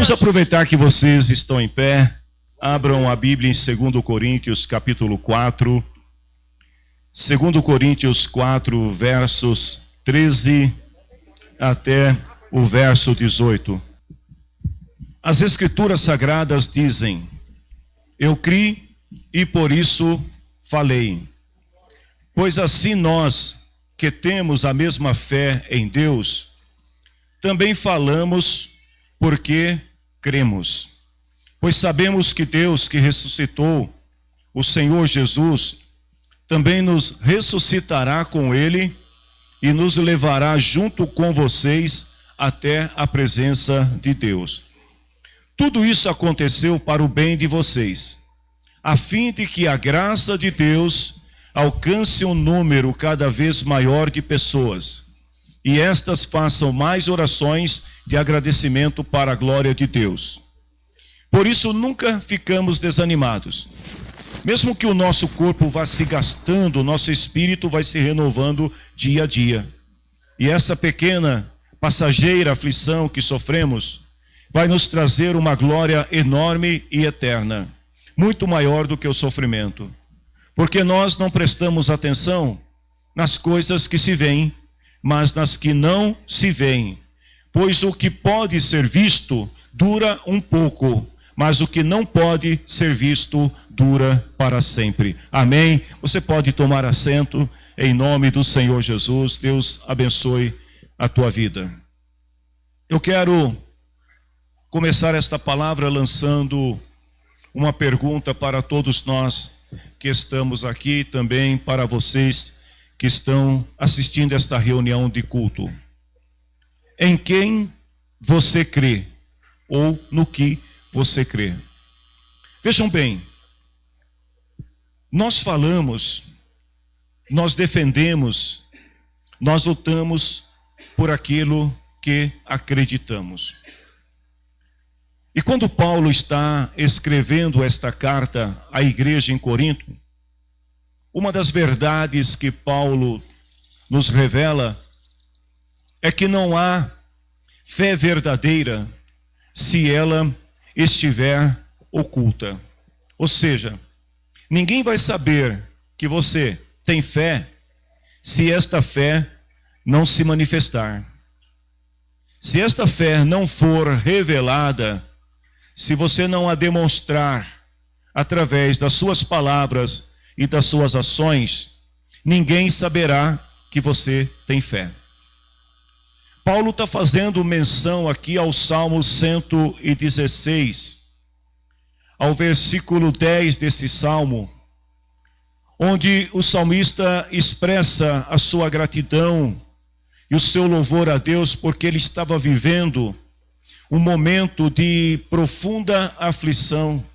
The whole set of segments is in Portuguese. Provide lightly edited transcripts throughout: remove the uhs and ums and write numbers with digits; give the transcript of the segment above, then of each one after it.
Vamos aproveitar que vocês estão em pé. Abram a Bíblia em 2 Coríntios, capítulo 4. 2 Coríntios 4, versos 13 até o verso 18. As Escrituras Sagradas dizem: eu criei e por isso falei. Pois assim nós, que temos a mesma fé em Deus, também falamos porque cremos. Pois sabemos que Deus, que ressuscitou o Senhor Jesus, também nos ressuscitará com Ele e nos levará junto com vocês até a presença de Deus. Tudo isso aconteceu para o bem de vocês, a fim de que a graça de Deus alcance um número cada vez maior de pessoas, e estas façam mais orações de agradecimento para a glória de Deus. Por isso nunca ficamos desanimados. Mesmo que o nosso corpo vá se gastando, o nosso espírito vai se renovando dia a dia. E essa pequena, passageira aflição que sofremos vai nos trazer uma glória enorme e eterna, muito maior do que o sofrimento. Porque nós não prestamos atenção nas coisas que se veem, mas nas que não se veem. Pois o que pode ser visto dura um pouco, mas o que não pode ser visto dura para sempre. Amém? Você pode tomar assento em nome do Senhor Jesus. Deus abençoe a tua vida. Eu quero começar esta palavra lançando uma pergunta para todos nós que estamos aqui, também para vocês que estão assistindo esta reunião de culto. Em quem você crê? Ou no que você crê? Vejam bem, nós falamos, nós defendemos, nós lutamos por aquilo que acreditamos. E quando Paulo está escrevendo esta carta à igreja em Corinto, uma das verdades que Paulo nos revela é que não há fé verdadeira se ela estiver oculta. Ou seja, ninguém vai saber que você tem fé se esta fé não se manifestar. Se esta fé não for revelada, se você não a demonstrar através das suas palavras e das suas ações, ninguém saberá que você tem fé. Paulo está fazendo menção aqui ao Salmo 116, ao versículo 10 desse Salmo, onde o salmista expressa a sua gratidão e o seu louvor a Deus, porque ele estava vivendo um momento de profunda aflição.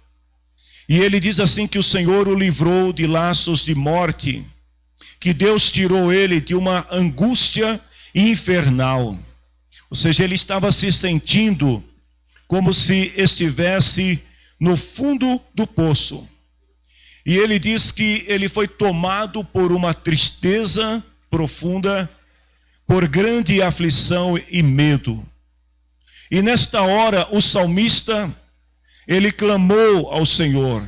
E ele diz assim que o Senhor o livrou de laços de morte, que Deus tirou ele de uma angústia infernal. Ou seja, ele estava se sentindo como se estivesse no fundo do poço. E ele diz que ele foi tomado por uma tristeza profunda, por grande aflição e medo. E nesta hora o salmista, ele clamou ao Senhor.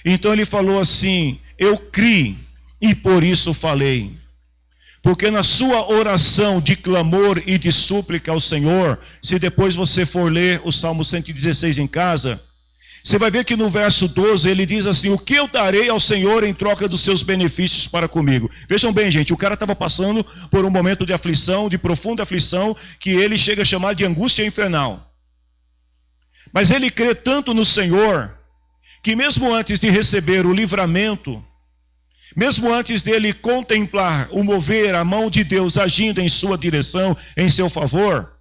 Então ele falou assim: eu criei e por isso falei. Porque na sua oração de clamor e de súplica ao Senhor, se depois você for ler o Salmo 116 em casa, você vai ver que no verso 12 ele diz assim: o que eu darei ao Senhor em troca dos seus benefícios para comigo? Vejam bem, gente, o cara estava passando por um momento de aflição, de profunda aflição, que ele chega a chamar de angústia infernal. Mas ele crê tanto no Senhor, que mesmo antes de receber o livramento, mesmo antes dele contemplar o mover, a mão de Deus agindo em sua direção, em seu favor,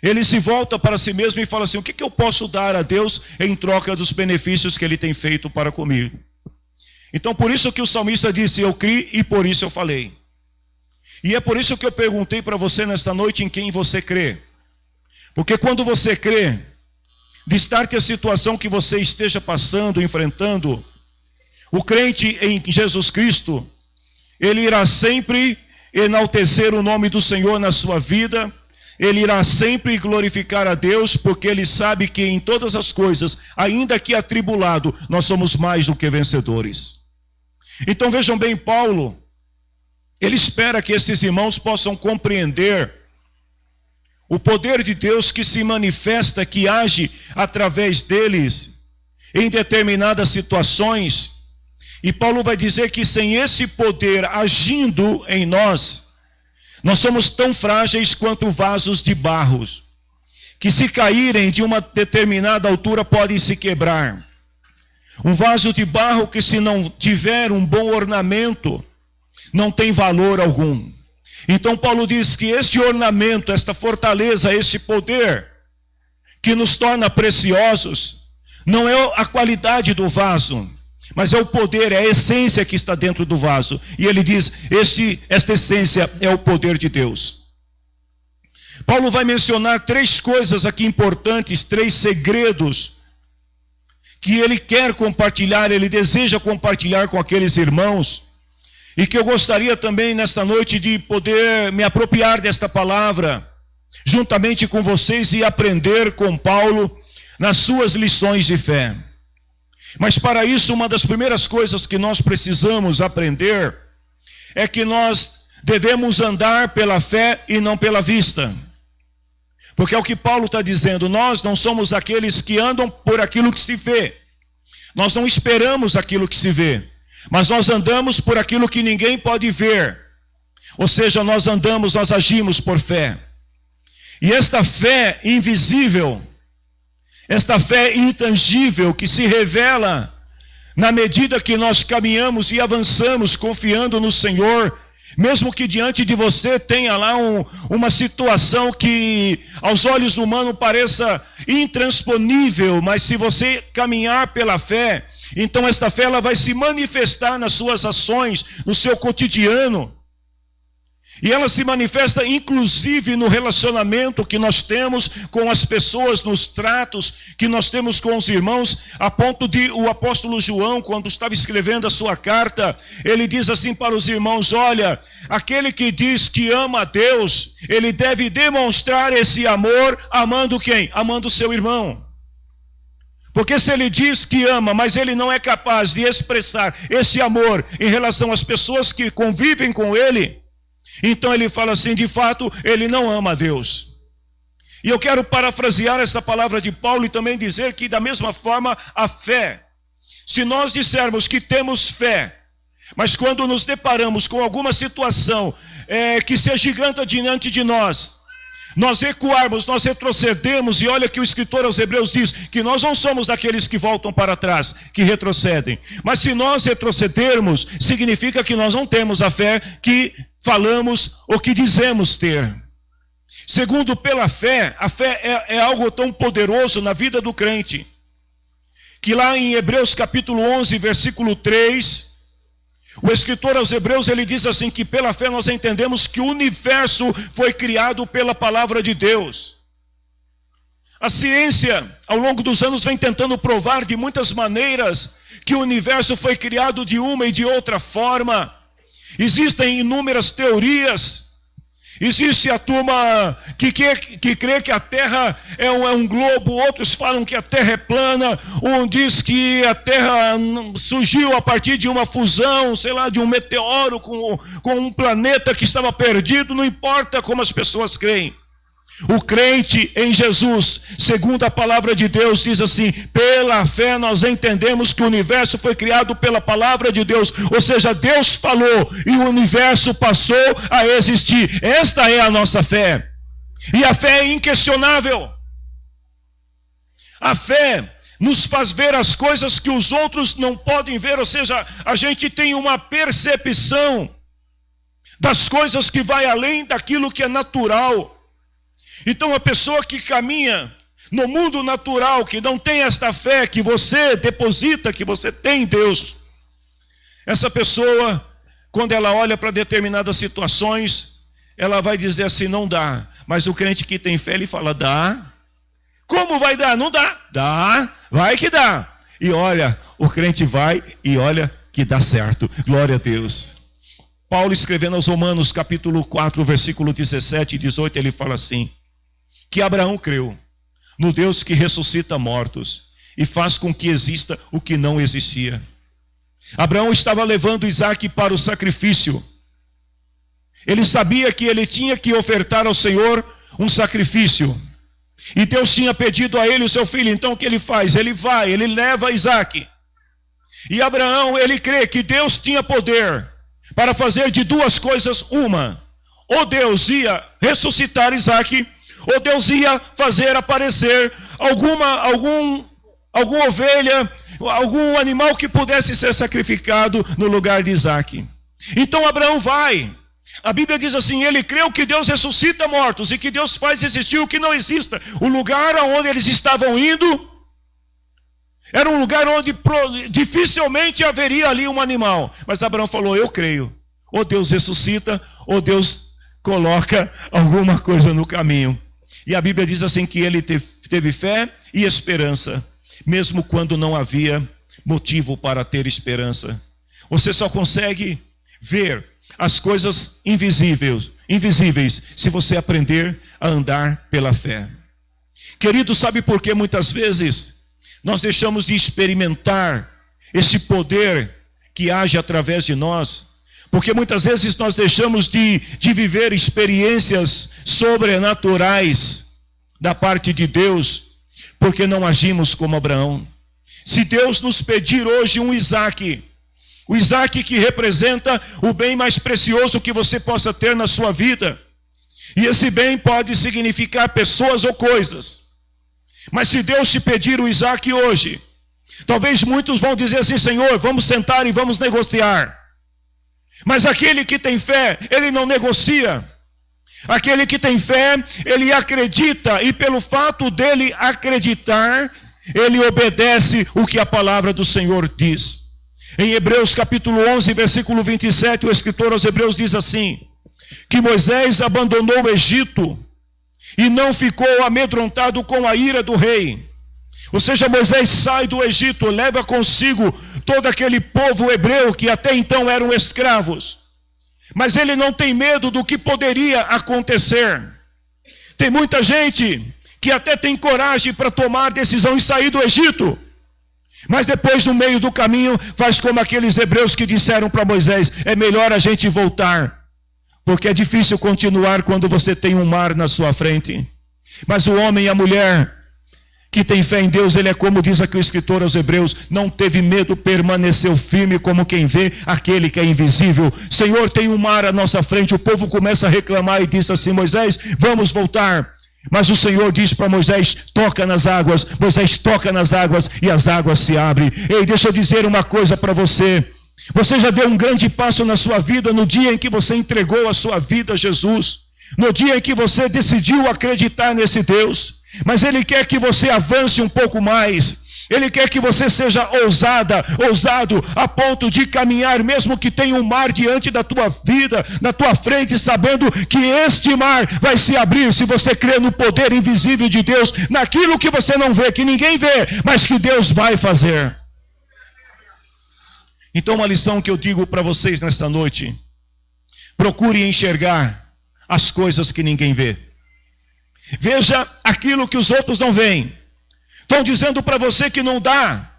ele se volta para si mesmo e fala assim: o que eu posso dar a Deus em troca dos benefícios que ele tem feito para comigo? Então por isso que o salmista disse: eu criei e por isso eu falei. E é por isso que eu perguntei para você nesta noite em quem você crê. Porque quando você crê, destaque a situação que você esteja passando, enfrentando, o crente em Jesus Cristo, ele irá sempre enaltecer o nome do Senhor na sua vida, ele irá sempre glorificar a Deus, porque ele sabe que em todas as coisas, ainda que atribulado, nós somos mais do que vencedores. Então vejam bem, Paulo, ele espera que esses irmãos possam compreender o poder de Deus que se manifesta, que age através deles em determinadas situações. E Paulo vai dizer que sem esse poder agindo em nós somos tão frágeis quanto vasos de barro, que se caírem de uma determinada altura podem se quebrar. Um vaso de barro que, se não tiver um bom ornamento, não tem valor algum. Então Paulo diz que este ornamento, esta fortaleza, este poder que nos torna preciosos, não é a qualidade do vaso, mas é o poder, é a essência que está dentro do vaso. E ele diz, esta essência é o poder de Deus. Paulo vai mencionar 3 coisas aqui importantes, 3 segredos que ele quer compartilhar, ele deseja compartilhar com aqueles irmãos, e que eu gostaria também nesta noite de poder me apropriar desta palavra, juntamente com vocês, e aprender com Paulo nas suas lições de fé. Mas para isso, uma das primeiras coisas que nós precisamos aprender é que nós devemos andar pela fé e não pela vista. Porque é o que Paulo está dizendo, nós não somos aqueles que andam por aquilo que se vê. Nós não esperamos aquilo que se vê, mas nós andamos por aquilo que ninguém pode ver. Ou seja, nós agimos por fé. E esta fé invisível, esta fé intangível que se revela na medida que nós caminhamos e avançamos confiando no Senhor, mesmo que diante de você tenha lá uma situação que aos olhos do humano pareça intransponível, mas se você caminhar pela fé, então esta fé ela vai se manifestar nas suas ações, no seu cotidiano. E ela se manifesta inclusive no relacionamento que nós temos com as pessoas, nos tratos que nós temos com os irmãos, a ponto de o apóstolo João, quando estava escrevendo a sua carta, ele diz assim para os irmãos, olha, aquele que diz que ama a Deus, ele deve demonstrar esse amor amando quem? Amando o seu irmão. Porque se ele diz que ama, mas ele não é capaz de expressar esse amor em relação às pessoas que convivem com ele, então ele fala assim, de fato, ele não ama a Deus. E eu quero parafrasear essa palavra de Paulo e também dizer que da mesma forma a fé. Se nós dissermos que temos fé, mas quando nos deparamos com alguma situação que se agiganta diante de nós recuarmos, nós retrocedemos, e olha que o escritor aos Hebreus diz que nós não somos daqueles que voltam para trás, que retrocedem. Mas se nós retrocedermos, significa que nós não temos a fé que falamos ou que dizemos ter. Segundo, pela fé, a fé é algo tão poderoso na vida do crente, que lá em Hebreus capítulo 11, versículo 3, o escritor aos Hebreus, ele diz assim, que pela fé nós entendemos que o universo foi criado pela palavra de Deus. A ciência, ao longo dos anos, vem tentando provar de muitas maneiras que o universo foi criado de uma e de outra forma. Existem inúmeras teorias. Existe a turma que crê que a Terra é um globo, outros falam que a Terra é plana, um diz que a Terra surgiu a partir de uma fusão, sei lá, de um meteoro com um planeta que estava perdido, não importa como as pessoas creem. O crente em Jesus, segundo a palavra de Deus, diz assim, pela fé nós entendemos que o universo foi criado pela palavra de Deus, ou seja, Deus falou e o universo passou a existir. Esta é a nossa fé, e a fé é inquestionável. A fé nos faz ver as coisas que os outros não podem ver, ou seja, a gente tem uma percepção das coisas que vai além daquilo que é natural. Então a pessoa que caminha no mundo natural, que não tem esta fé que você deposita, que você tem em Deus, essa pessoa, quando ela olha para determinadas situações, ela vai dizer assim, não dá. Mas o crente que tem fé, ele fala, dá. Como vai dar? Não dá. Dá, vai que dá. E olha, o crente vai e olha que dá certo. Glória a Deus. Paulo escrevendo aos Romanos capítulo 4, versículo 17 e 18, ele fala assim, que Abraão creu no Deus que ressuscita mortos e faz com que exista o que não existia. Abraão estava levando Isaque para o sacrifício. Ele sabia que ele tinha que ofertar ao Senhor um sacrifício. E Deus tinha pedido a ele o seu filho. Então o que ele faz? Ele vai, ele leva Isaque. E Abraão, ele crê que Deus tinha poder para fazer de duas coisas uma. Ou Deus ia ressuscitar Isaque, ou Deus ia fazer aparecer alguma ovelha, algum animal que pudesse ser sacrificado no lugar de Isaque. Então Abraão vai. A Bíblia diz assim, ele creu que Deus ressuscita mortos e que Deus faz existir o que não exista. O lugar aonde eles estavam indo era um lugar onde dificilmente haveria ali um animal. Mas Abraão falou, eu creio. Ou Deus ressuscita, ou Deus coloca alguma coisa no caminho. E a Bíblia diz assim que ele teve fé e esperança, mesmo quando não havia motivo para ter esperança. Você só consegue ver as coisas invisíveis se você aprender a andar pela fé. Querido, sabe por que muitas vezes nós deixamos de experimentar esse poder que age através de nós? Porque muitas vezes nós deixamos de viver experiências sobrenaturais da parte de Deus, porque não agimos como Abraão. Se Deus nos pedir hoje um Isaque, o Isaque que representa o bem mais precioso que você possa ter na sua vida, e esse bem pode significar pessoas ou coisas, mas se Deus te pedir o Isaque hoje, talvez muitos vão dizer assim, Senhor, vamos sentar e vamos negociar. Mas aquele que tem fé, ele não negocia. Aquele que tem fé, ele acredita, e pelo fato dele acreditar, ele obedece o que a palavra do Senhor diz. Em Hebreus capítulo 11, versículo 27, o escritor aos Hebreus diz assim, que Moisés abandonou o Egito e não ficou amedrontado com a ira do rei. Ou seja, Moisés sai do Egito, leva consigo todo aquele povo hebreu que até então eram escravos. Mas ele não tem medo do que poderia acontecer. Tem muita gente que até tem coragem para tomar decisão e sair do Egito. Mas depois, no meio do caminho, faz como aqueles hebreus que disseram para Moisés, é melhor a gente voltar, porque é difícil continuar quando você tem um mar na sua frente. Mas o homem e a mulher que tem fé em Deus, ele é como diz aqui o escritor aos Hebreus, não teve medo, permaneceu firme como quem vê aquele que é invisível. Senhor, tem um mar à nossa frente, o povo começa a reclamar e diz assim, Moisés, vamos voltar. Mas o Senhor diz para Moisés, toca nas águas. Moisés toca nas águas e as águas se abrem. Ei, deixa eu dizer uma coisa para você. Você já deu um grande passo na sua vida no dia em que você entregou a sua vida a Jesus. No dia em que você decidiu acreditar nesse Deus. Mas Ele quer que você avance um pouco mais. Ele quer que você seja ousado, a ponto de caminhar, mesmo que tenha um mar diante da tua vida, na tua frente, sabendo que este mar vai se abrir, se você crer no poder invisível de Deus, naquilo que você não vê, que ninguém vê, mas que Deus vai fazer. Então, uma lição que eu digo para vocês nesta noite, procure enxergar as coisas que ninguém vê. Veja aquilo que os outros não veem. Estão dizendo para você que não dá.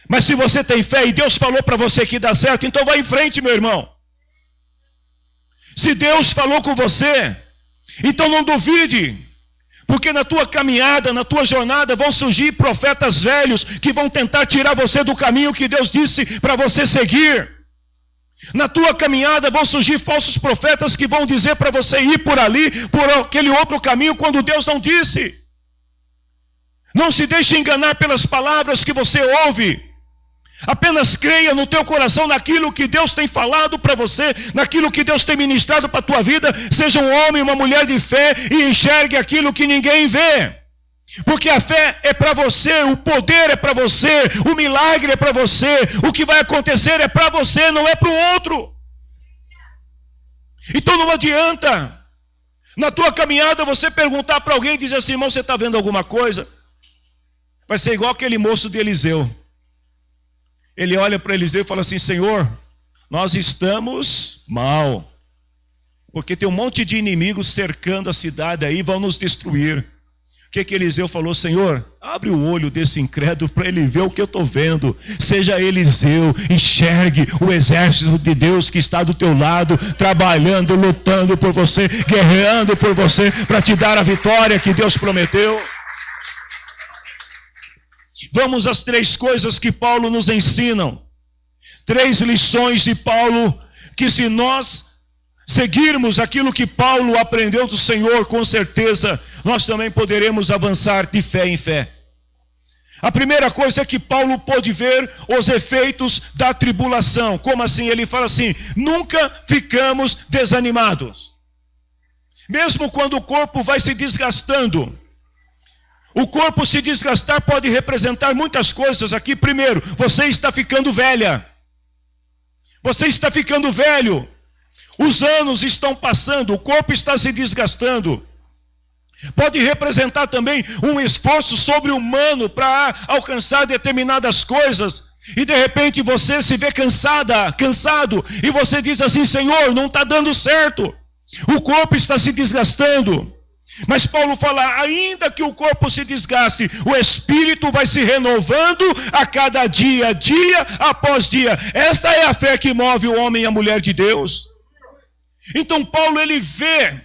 Mas se você tem fé e Deus falou para você que dá certo, então vai em frente, meu irmão. Se Deus falou com você, então não duvide. Porque na tua caminhada, na tua jornada, vão surgir profetas velhos que vão tentar tirar você do caminho que Deus disse para você seguir. Na tua caminhada vão surgir falsos profetas que vão dizer para você ir por ali, por aquele outro caminho, quando Deus não disse. Não se deixe enganar pelas palavras que você ouve. Apenas creia no teu coração naquilo que Deus tem falado para você, naquilo que Deus tem ministrado para a tua vida. Seja um homem, uma mulher de fé e enxergue aquilo que ninguém vê. Porque a fé é para você, o poder é para você, o milagre é para você, o que vai acontecer é para você, não é para o outro. Então não adianta, na tua caminhada, você perguntar para alguém e dizer assim, irmão, você está vendo alguma coisa? Vai ser igual aquele moço de Eliseu. Ele olha para Eliseu e fala assim, Senhor, nós estamos mal, porque tem um monte de inimigos cercando a cidade aí, vão nos destruir. O que Eliseu falou? Senhor, abre o olho desse incrédulo para ele ver o que eu estou vendo. Seja Eliseu, enxergue o exército de Deus que está do teu lado, trabalhando, lutando por você, guerreando por você, para te dar a vitória que Deus prometeu. Vamos às 3 coisas que Paulo nos ensina. 3 lições de Paulo, que se nós seguirmos aquilo que Paulo aprendeu do Senhor, com certeza nós também poderemos avançar de fé em fé. A primeira coisa é que Paulo pôde ver os efeitos da tribulação. Como assim? Ele fala assim: nunca ficamos desanimados. Mesmo quando o corpo vai se desgastando. O corpo se desgastar pode representar muitas coisas aqui. Primeiro, você está ficando velha. Você está ficando velho. Os anos estão passando, o corpo está se desgastando. Pode representar também um esforço sobre-humano para alcançar determinadas coisas. E de repente você se vê cansado. E você diz assim: Senhor, não está dando certo. O corpo está se desgastando. Mas Paulo fala: ainda que o corpo se desgaste, o espírito vai se renovando a cada dia, dia após dia. Esta é a fé que move o homem e a mulher de Deus. Então Paulo, ele vê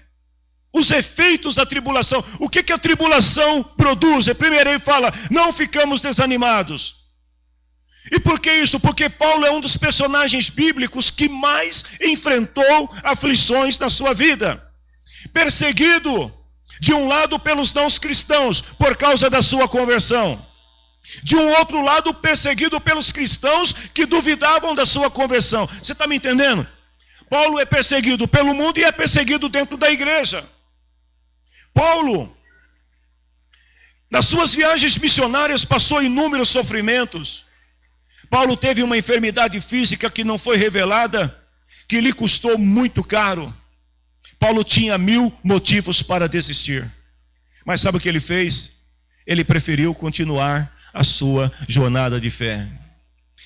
os efeitos da tribulação. O que a tribulação produz? Primeiro ele fala: não ficamos desanimados. E por que isso? Porque Paulo é um dos personagens bíblicos que mais enfrentou aflições na sua vida. Perseguido, de um lado pelos não cristãos, por causa da sua conversão. De um outro lado, perseguido pelos cristãos que duvidavam da sua conversão. Você está me entendendo? Paulo é perseguido pelo mundo e é perseguido dentro da igreja. Paulo, nas suas viagens missionárias, passou inúmeros sofrimentos. Paulo teve uma enfermidade física que não foi revelada, que lhe custou muito caro. Paulo tinha 1000 motivos para desistir. Mas sabe o que ele fez? Ele preferiu continuar a sua jornada de fé.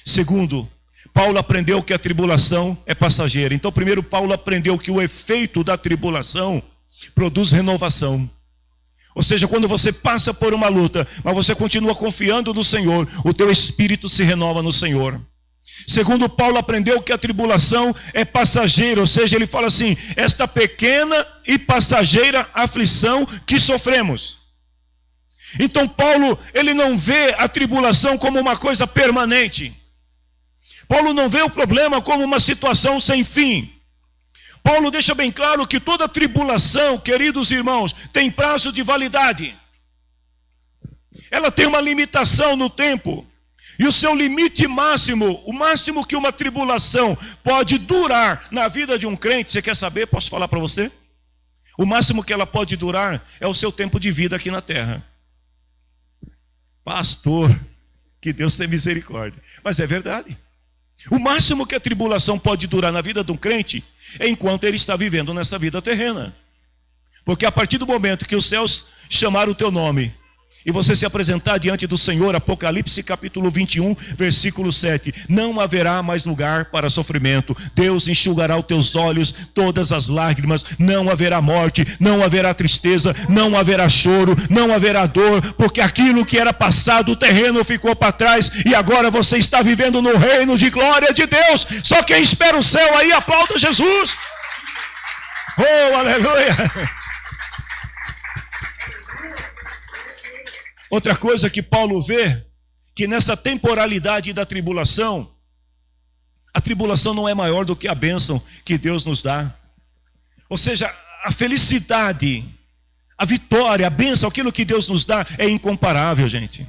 Segundo, Paulo aprendeu que a tribulação é passageira. Então, primeiro, Paulo aprendeu que o efeito da tribulação produz renovação. Ou seja, quando você passa por uma luta, mas você continua confiando no Senhor, o teu espírito se renova no Senhor. Segundo, Paulo aprendeu que a tribulação é passageira. Ou seja, ele fala assim: esta pequena e passageira aflição que sofremos. Então Paulo, ele não vê a tribulação como uma coisa permanente. Paulo não vê o problema como uma situação sem fim. Paulo deixa bem claro que toda tribulação, queridos irmãos, tem prazo de validade. Ela tem uma limitação no tempo. E o seu limite máximo, o máximo que uma tribulação pode durar na vida de um crente, você quer saber? Posso falar para você? O máximo que ela pode durar é o seu tempo de vida aqui na terra. Pastor, que Deus tenha misericórdia. Mas é verdade. O máximo que a tribulação pode durar na vida de um crente é enquanto ele está vivendo nessa vida terrena. Porque a partir do momento que os céus chamaram o teu nome e você se apresentar diante do Senhor, Apocalipse capítulo 21, versículo 7, não haverá mais lugar para sofrimento. Deus enxugará os teus olhos todas as lágrimas, não haverá morte, não haverá tristeza, não haverá choro, não haverá dor, porque aquilo que era passado, o terreno ficou para trás e agora você está vivendo no reino de glória de Deus. Só quem espera o céu aí, aplauda Jesus. Oh, aleluia. Outra coisa que Paulo vê, que nessa temporalidade da tribulação, a tribulação não é maior do que a bênção que Deus nos dá. Ou seja, a felicidade, a vitória, a bênção, aquilo que Deus nos dá é incomparável, gente.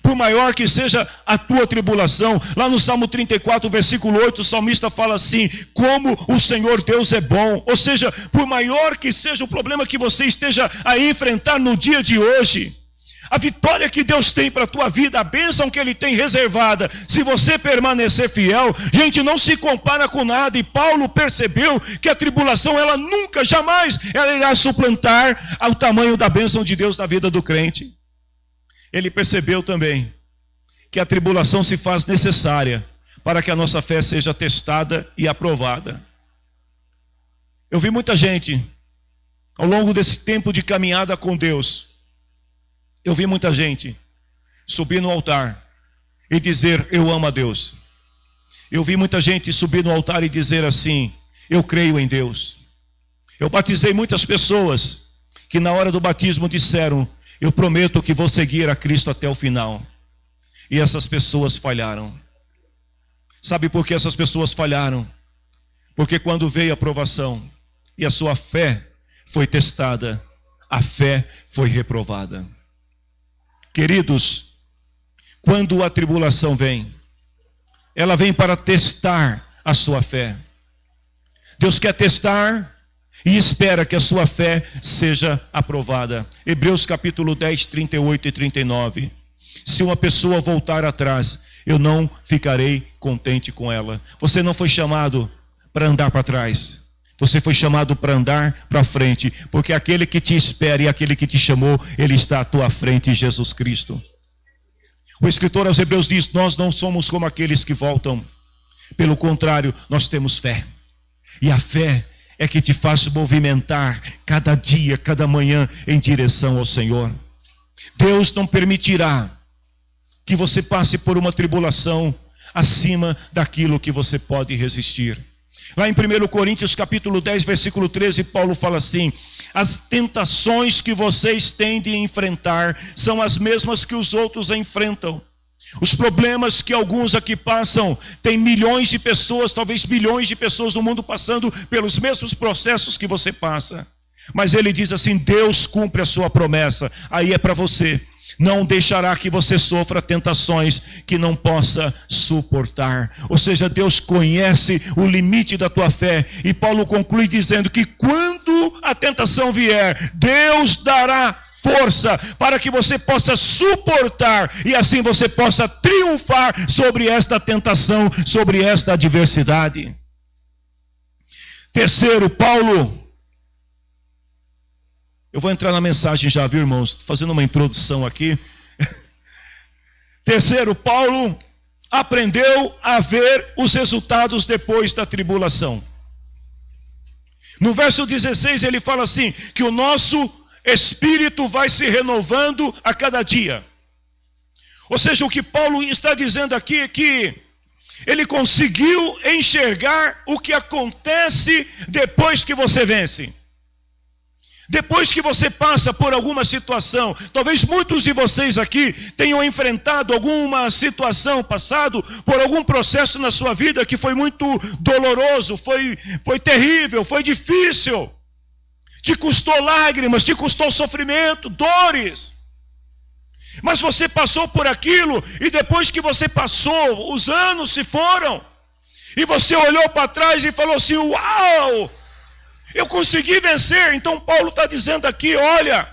Por maior que seja a tua tribulação, lá no Salmo 34, versículo 8, o salmista fala assim: como o Senhor Deus é bom. Ou seja, por maior que seja o problema que você esteja a enfrentar no dia de hoje, a vitória que Deus tem para a tua vida, a bênção que Ele tem reservada, se você permanecer fiel, gente, não se compara com nada. E Paulo percebeu que a tribulação, ela nunca, jamais, ela irá suplantar o tamanho da bênção de Deus na vida do crente. Ele percebeu também que a tribulação se faz necessária para que a nossa fé seja testada e aprovada. Eu vi muita gente, ao longo desse tempo de caminhada com Deus, Eu vi muita gente subir no altar e dizer, eu amo a Deus. Eu vi muita gente subir no altar e dizer assim, eu creio em Deus. Eu batizei muitas pessoas que na hora do batismo disseram, eu prometo que vou seguir a Cristo até o final. E essas pessoas falharam. Sabe por que essas pessoas falharam? Porque quando veio a provação e a sua fé foi testada, a fé foi reprovada. Queridos, quando a tribulação vem, ela vem para testar a sua fé. Deus quer testar e espera que a sua fé seja aprovada. Hebreus capítulo 10, 38 e 39. Se uma pessoa voltar atrás, eu não ficarei contente com ela. Você não foi chamado para andar para trás. Você foi chamado para andar para frente. Porque aquele que te espera e aquele que te chamou, ele está à tua frente, Jesus Cristo. O escritor aos Hebreus diz, nós não somos como aqueles que voltam. Pelo contrário, nós temos fé. E a fé é que te faz movimentar cada dia, cada manhã em direção ao Senhor. Deus não permitirá que você passe por uma tribulação acima daquilo que você pode resistir. Lá em 1 Coríntios capítulo 10, versículo 13, Paulo fala assim, as tentações que vocês têm de enfrentar são as mesmas que os outros enfrentam. Os problemas que alguns aqui passam, tem milhões de pessoas, talvez bilhões de pessoas no mundo passando pelos mesmos processos que você passa. Mas ele diz assim, Deus cumpre a sua promessa, aí é para você. Não deixará que você sofra tentações que não possa suportar. Ou seja, Deus conhece o limite da tua fé. E Paulo conclui dizendo que quando a tentação vier, Deus dará força para que você possa suportar. E assim você possa triunfar sobre esta tentação, sobre esta adversidade. Terceiro, Paulo... Eu vou entrar na mensagem já, viu, irmãos? Estou fazendo uma introdução aqui. Terceiro, Paulo aprendeu a ver os resultados depois da tribulação. No verso 16 ele fala assim, que o nosso espírito vai se renovando a cada dia. Ou seja, o que Paulo está dizendo aqui é que ele conseguiu enxergar o que acontece depois que você vence. Depois que você passa por alguma situação, talvez muitos de vocês aqui tenham enfrentado alguma situação, passado por algum processo na sua vida que foi muito doloroso, foi terrível, foi difícil, te custou lágrimas, te custou sofrimento, dores. Mas você passou por aquilo e depois que você passou, os anos se foram e você olhou para trás e falou assim, uau! Eu consegui vencer. Então Paulo está dizendo aqui, olha,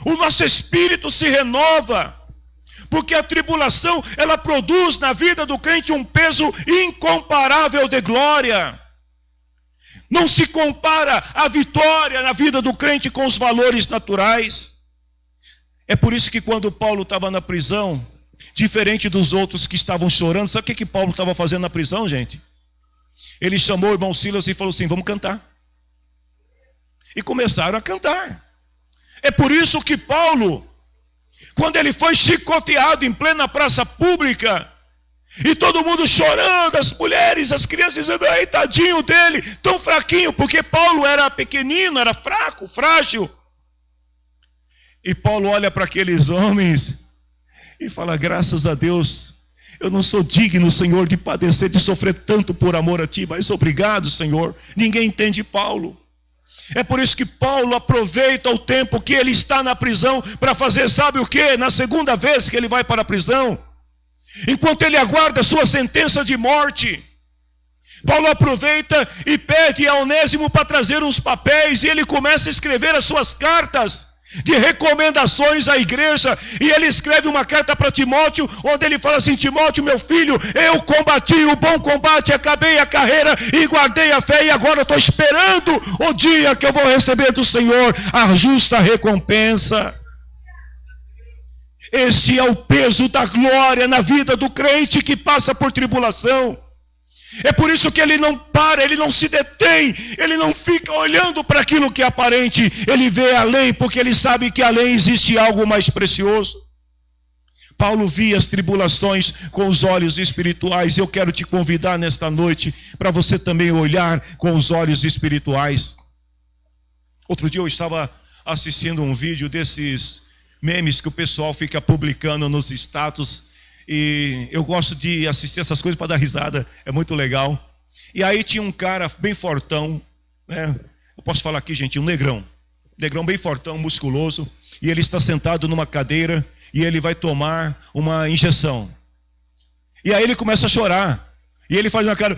o nosso espírito se renova, porque a tribulação, ela produz na vida do crente um peso incomparável de glória. Não se compara a vitória na vida do crente com os valores naturais. É por isso que quando Paulo estava na prisão, diferente dos outros que estavam chorando, sabe o que Paulo estava fazendo na prisão, gente? Ele chamou o irmão Silas e falou assim, vamos cantar. E começaram a cantar. É por isso que Paulo, quando ele foi chicoteado em plena praça pública, e todo mundo chorando, as mulheres, as crianças dizendo, ai, tadinho dele, tão fraquinho, porque Paulo era pequenino, era fraco, frágil. E Paulo olha para aqueles homens e fala, graças a Deus, eu não sou digno, Senhor, de padecer, de sofrer tanto por amor a Ti, mas obrigado, Senhor. Ninguém entende Paulo. É por isso que Paulo aproveita o tempo que ele está na prisão para fazer, sabe o que? Na segunda vez que ele vai para a prisão, enquanto ele aguarda a sua sentença de morte, Paulo aproveita e pede a Onésimo para trazer uns papéis, e ele começa a escrever as suas cartas de recomendações à igreja, e ele escreve uma carta para Timóteo, onde ele fala assim, Timóteo, meu filho, eu combati o bom combate, acabei a carreira e guardei a fé, e agora estou esperando o dia que eu vou receber do Senhor a justa recompensa. Este é o peso da glória na vida do crente que passa por tribulação. É por isso que ele não para, ele não se detém, ele não fica olhando para aquilo que é aparente, ele vê além, porque ele sabe que além existe algo mais precioso. Paulo via as tribulações com os olhos espirituais. Eu quero te convidar nesta noite para você também olhar com os olhos espirituais. Outro dia eu estava assistindo um vídeo desses memes que o pessoal fica publicando nos status. E eu gosto de assistir essas coisas para dar risada, é muito legal. E aí tinha um cara bem fortão, né? Eu posso falar aqui, gente, um negrão bem fortão, musculoso. E ele está sentado numa cadeira e ele vai tomar uma injeção. E aí ele começa a chorar. E ele faz uma cara...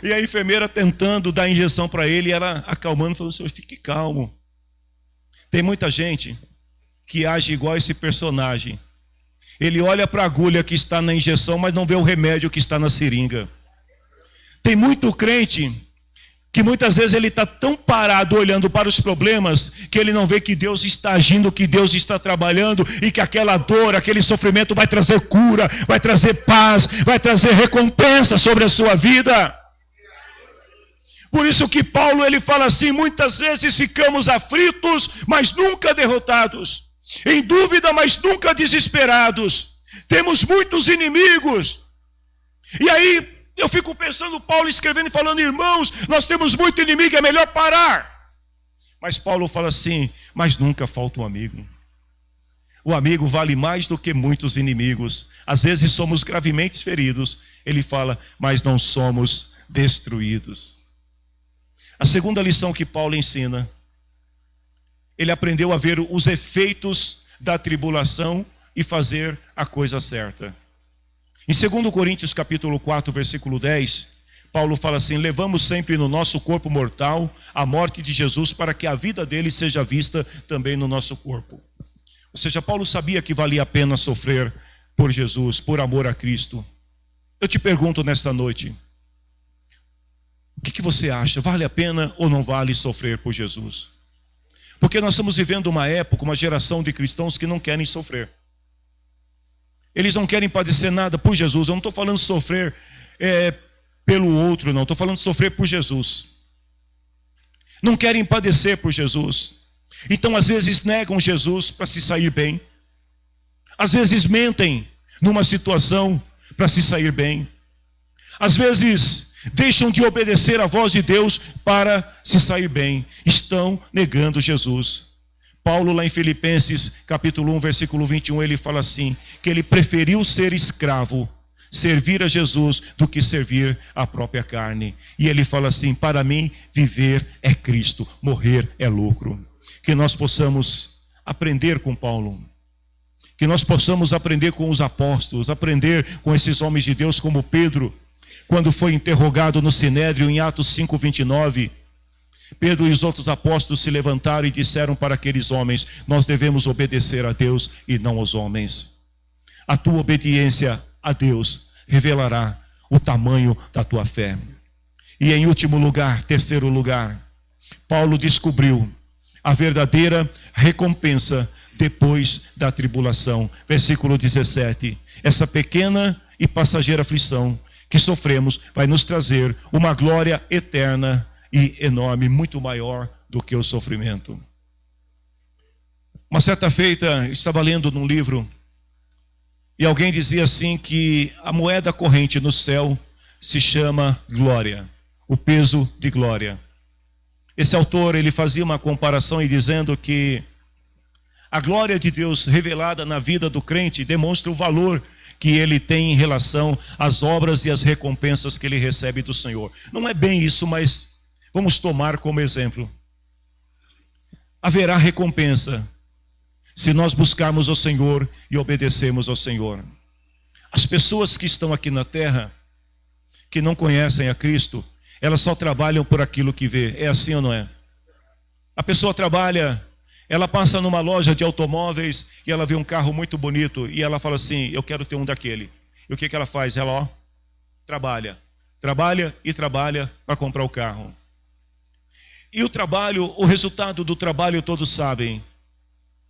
E a enfermeira tentando dar injeção para ele, e ela acalmando, falando: senhor, fique calmo. Tem muita gente que age igual esse personagem. Ele olha para a agulha que está na injeção, mas não vê o remédio que está na seringa. Tem muito crente que muitas vezes ele está tão parado olhando para os problemas que ele não vê que Deus está agindo, que Deus está trabalhando e que aquela dor, aquele sofrimento vai trazer cura, vai trazer paz, vai trazer recompensa sobre a sua vida. Por isso que Paulo ele fala assim: muitas vezes ficamos aflitos, mas nunca derrotados. Em dúvida, mas nunca desesperados. Temos muitos inimigos. E aí eu fico pensando, Paulo escrevendo e falando: irmãos, nós temos muito inimigo, é melhor parar. Mas Paulo fala assim: mas nunca falta um amigo. O amigo vale mais do que muitos inimigos. Às vezes somos gravemente feridos. Ele fala: mas não somos destruídos. A segunda lição que Paulo ensina: ele aprendeu a ver os efeitos da tribulação e fazer a coisa certa. Em 2 Coríntios capítulo 4, versículo 10, Paulo fala assim: levamos sempre no nosso corpo mortal a morte de Jesus, para que a vida dele seja vista também no nosso corpo. Ou seja, Paulo sabia que valia a pena sofrer por Jesus, por amor a Cristo. Eu te pergunto nesta noite: o que você acha? Vale a pena ou não vale sofrer por Jesus? Porque nós estamos vivendo uma época, uma geração de cristãos que não querem sofrer. Eles não querem padecer nada por Jesus. Eu não estou falando sofrer pelo outro, não. Estou falando sofrer por Jesus. Não querem padecer por Jesus. Então, às vezes, negam Jesus para se sair bem. Às vezes, mentem numa situação para se sair bem. Às vezes, deixam de obedecer à voz de Deus para se sair bem. Estão negando Jesus. Paulo, lá em Filipenses, capítulo 1, versículo 21, ele fala assim, que ele preferiu ser escravo, servir a Jesus, do que servir a própria carne. E ele fala assim: para mim, viver é Cristo, morrer é lucro. Que nós possamos aprender com Paulo. Que nós possamos aprender com os apóstolos, aprender com esses homens de Deus, como Pedro, quando foi interrogado no Sinédrio, em Atos 5, 29, Pedro e os outros apóstolos se levantaram e disseram para aqueles homens: nós devemos obedecer a Deus e não aos homens. A tua obediência a Deus revelará o tamanho da tua fé. E em último lugar, terceiro lugar, Paulo descobriu a verdadeira recompensa depois da tribulação. Versículo 17: essa pequena e passageira aflição que sofremos vai nos trazer uma glória eterna e enorme, muito maior do que o sofrimento. Uma certa feita, estava lendo num livro, e alguém dizia assim que a moeda corrente no céu se chama glória, o peso de glória. Esse autor, ele fazia uma comparação e dizendo que a glória de Deus revelada na vida do crente demonstra o valor que ele tem em relação às obras e às recompensas que ele recebe do Senhor. Não é bem isso, mas vamos tomar como exemplo. Haverá recompensa se nós buscarmos o Senhor e obedecermos ao Senhor. As pessoas que estão aqui na terra, que não conhecem a Cristo, elas só trabalham por aquilo que vê. É assim ou não é? A pessoa trabalha, ela passa numa loja de automóveis e ela vê um carro muito bonito e ela fala assim: eu quero ter um daquele. E o que ela faz? Ela trabalha e trabalha para comprar o carro. E o trabalho, o resultado do trabalho, todos sabem,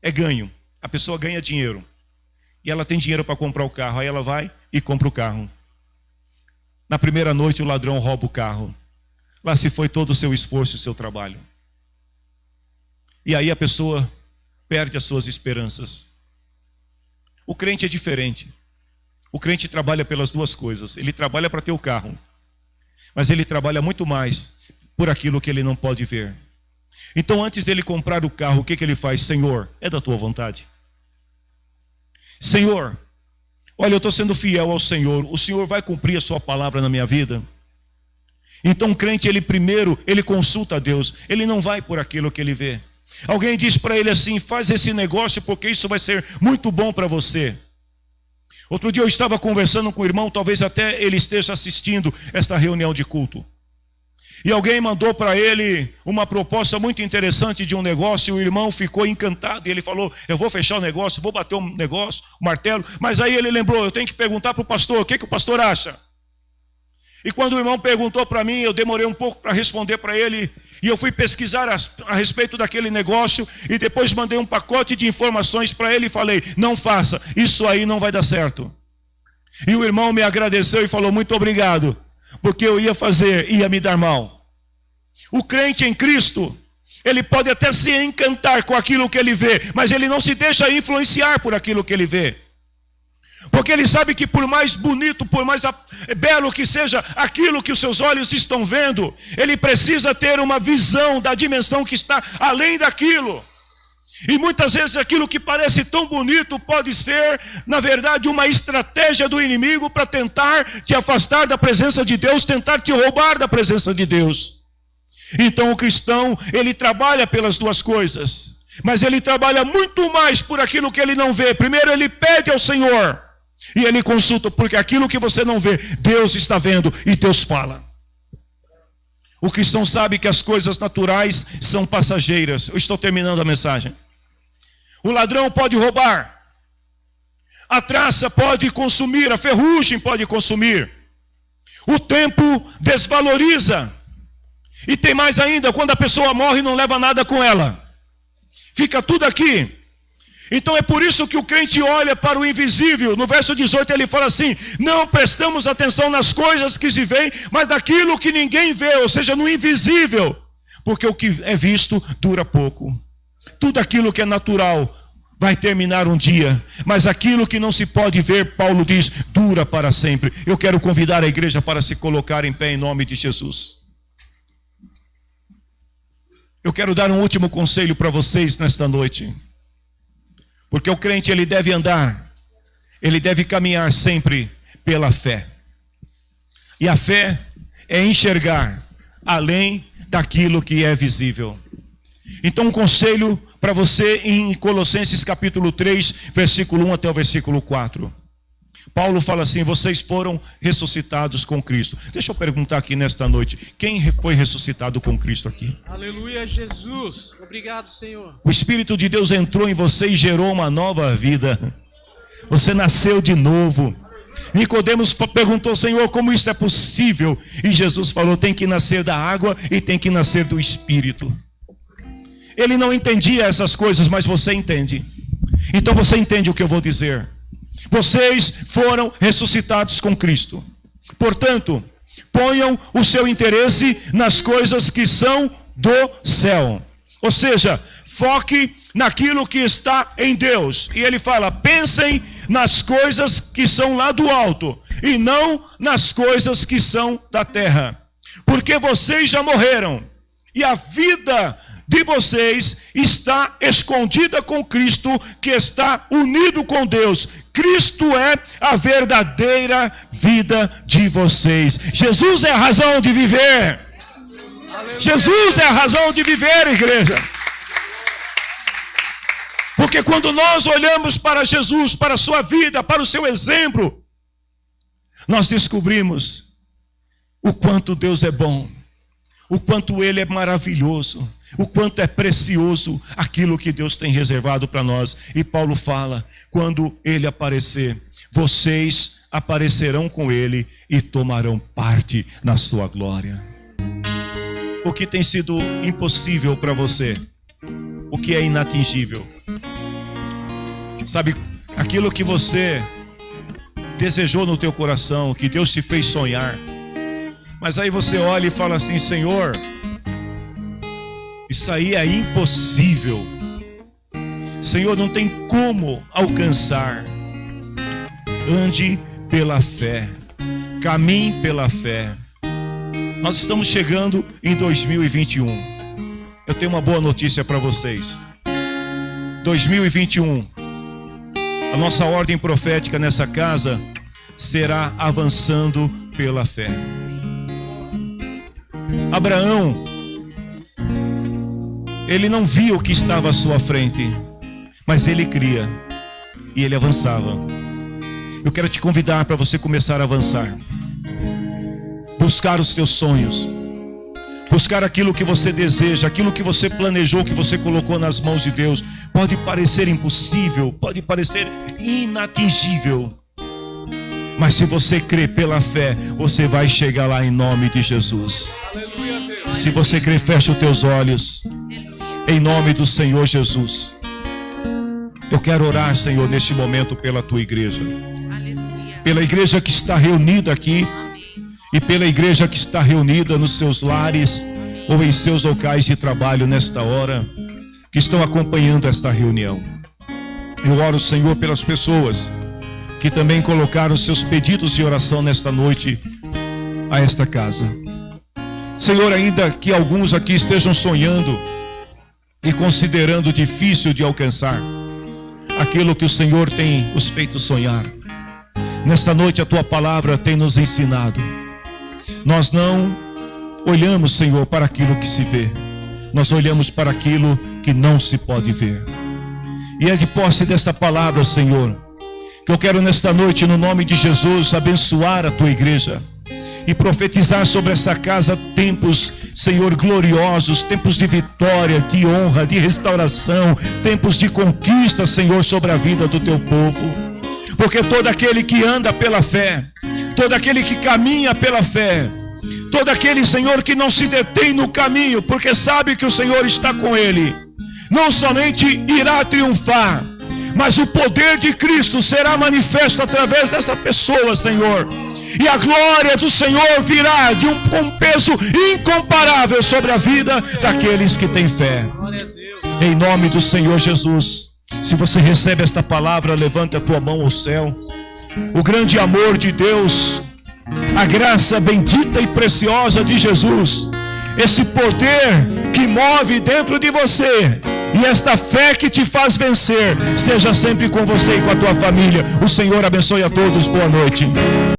é ganho. A pessoa ganha dinheiro e ela tem dinheiro para comprar o carro. Aí ela vai e compra o carro. Na primeira noite o ladrão rouba o carro. Lá se foi todo o seu esforço e o seu trabalho. E aí a pessoa perde as suas esperanças. O crente é diferente. O crente trabalha pelas duas coisas. Ele trabalha para ter o carro, mas ele trabalha muito mais por aquilo que ele não pode ver. Então, antes dele comprar o carro, o que ele faz? Senhor, é da tua vontade? Senhor, olha, eu estou sendo fiel ao Senhor. O Senhor vai cumprir a sua palavra na minha vida? Então o crente, ele primeiro, ele consulta a Deus. Ele não vai por aquilo que ele vê. Alguém diz para ele assim: faz esse negócio porque isso vai ser muito bom para você. Outro dia eu estava conversando com o irmão, talvez até ele esteja assistindo esta reunião de culto. E alguém mandou para ele uma proposta muito interessante de um negócio, e o irmão ficou encantado. E ele falou: eu vou fechar o negócio, vou bater um negócio, um martelo. Mas aí ele lembrou: eu tenho que perguntar para o pastor, o que o pastor acha? E quando o irmão perguntou para mim, eu demorei um pouco para responder para ele. E eu fui pesquisar a respeito daquele negócio, e depois mandei um pacote de informações para ele e falei: não faça, isso aí não vai dar certo. E o irmão me agradeceu e falou: muito obrigado, porque eu ia fazer, ia me dar mal. O crente em Cristo, ele pode até se encantar com aquilo que ele vê, mas ele não se deixa influenciar por aquilo que ele vê. Porque ele sabe que por mais bonito, por mais belo que seja aquilo que os seus olhos estão vendo, ele precisa ter uma visão da dimensão que está além daquilo. E muitas vezes aquilo que parece tão bonito pode ser, na verdade, uma estratégia do inimigo para tentar te afastar da presença de Deus, tentar te roubar da presença de Deus. Então o cristão, ele trabalha pelas duas coisas, mas ele trabalha muito mais por aquilo que ele não vê. Primeiro ele pede ao Senhor, e ele consulta, porque aquilo que você não vê, Deus está vendo e Deus fala. O cristão sabe que as coisas naturais são passageiras. Eu estou terminando a mensagem. O ladrão pode roubar, a traça pode consumir, a ferrugem pode consumir, o tempo desvaloriza, e tem mais ainda: quando a pessoa morre, não leva nada com ela, fica tudo aqui. Então é por isso que o crente olha para o invisível. No verso 18 ele fala assim: não prestamos atenção nas coisas que se veem, mas naquilo que ninguém vê, ou seja, no invisível, porque o que é visto dura pouco. Tudo aquilo que é natural vai terminar um dia, mas aquilo que não se pode ver, Paulo diz, dura para sempre. Eu quero convidar a igreja para se colocar em pé em nome de Jesus. Eu quero dar um último conselho para vocês nesta noite. Porque o crente, ele deve andar, ele deve caminhar sempre pela fé. E a fé é enxergar além daquilo que é visível. Então, um conselho para você em Colossenses capítulo 3, versículo 1 até o versículo 4. Paulo fala assim: vocês foram ressuscitados com Cristo. Deixa eu perguntar aqui nesta noite: quem foi ressuscitado com Cristo aqui? Aleluia, Jesus. Obrigado, Senhor. O Espírito de Deus entrou em você e gerou uma nova vida. Você nasceu de novo. Nicodemos perguntou: Senhor, como isso é possível? E Jesus falou: tem que nascer da água e tem que nascer do Espírito. Ele não entendia essas coisas, mas você entende. Então você entende o que eu vou dizer. Vocês foram ressuscitados com Cristo. Portanto, ponham o seu interesse nas coisas que são do céu. Ou seja, foque naquilo que está em Deus. E ele fala: pensem nas coisas que são lá do alto, e não nas coisas que são da terra. Porque vocês já morreram, e a vida de vocês está escondida com Cristo, que está unido com Deus. Cristo é a verdadeira vida de vocês. Jesus é a razão de viver. Aleluia. Jesus é a razão de viver, igreja. Porque quando nós olhamos para Jesus, para a sua vida, para o seu exemplo, nós descobrimos o quanto Deus é bom, o quanto Ele é maravilhoso, o quanto é precioso aquilo que Deus tem reservado para nós. E Paulo fala: quando Ele aparecer, vocês aparecerão com Ele e tomarão parte na sua glória. O que tem sido impossível para você? O que é inatingível? Sabe, aquilo que você desejou no teu coração, que Deus te fez sonhar, Mas aí você olha e fala assim: Senhor, isso aí é impossível. Senhor, não tem como alcançar. Ande pela fé, caminhe pela fé. Nós estamos chegando em 2021. Eu tenho uma boa notícia para vocês. 2021, a nossa ordem profética nessa casa será avançando pela fé. Abraão, ele não via o que estava à sua frente, mas ele cria e ele avançava. Eu quero te convidar para você começar a avançar, buscar os teus sonhos, buscar aquilo que você deseja, aquilo que você planejou, que você colocou nas mãos de Deus. Pode parecer impossível, pode parecer inatingível, mas se você crer pela fé, você vai chegar lá em nome de Jesus. Se você crer, fecha os teus olhos, em nome do Senhor Jesus. Eu quero orar, Senhor, neste momento pela tua igreja, pela igreja que está reunida aqui e pela igreja que está reunida nos seus lares ou em seus locais de trabalho nesta hora, que estão acompanhando esta reunião. Eu oro, Senhor, pelas pessoas que também colocaram seus pedidos de oração nesta noite a esta casa. Senhor, ainda que alguns aqui estejam sonhando e considerando difícil de alcançar aquilo que o Senhor tem os feito sonhar, nesta noite a tua palavra tem nos ensinado. Nós não olhamos, Senhor, para aquilo que se vê, nós olhamos para aquilo que não se pode ver. E é de posse desta palavra, Senhor, que eu quero nesta noite, no nome de Jesus, abençoar a tua igreja e profetizar sobre essa casa tempos, Senhor, gloriosos, tempos de vitória, de honra, de restauração, tempos de conquista, Senhor, sobre a vida do teu povo. Porque todo aquele que anda pela fé, todo aquele que caminha pela fé, todo aquele, Senhor, que não se detém no caminho, porque sabe que o Senhor está com ele, não somente irá triunfar, mas o poder de Cristo será manifesto através dessa pessoa, Senhor. E a glória do Senhor virá com um peso incomparável sobre a vida daqueles que têm fé. Em nome do Senhor Jesus. Se você recebe esta palavra, levante a tua mão ao céu. O grande amor de Deus, a graça bendita e preciosa de Jesus, esse poder que move dentro de você, e esta fé que te faz vencer, seja sempre com você e com a tua família. O Senhor abençoe a todos. Boa noite.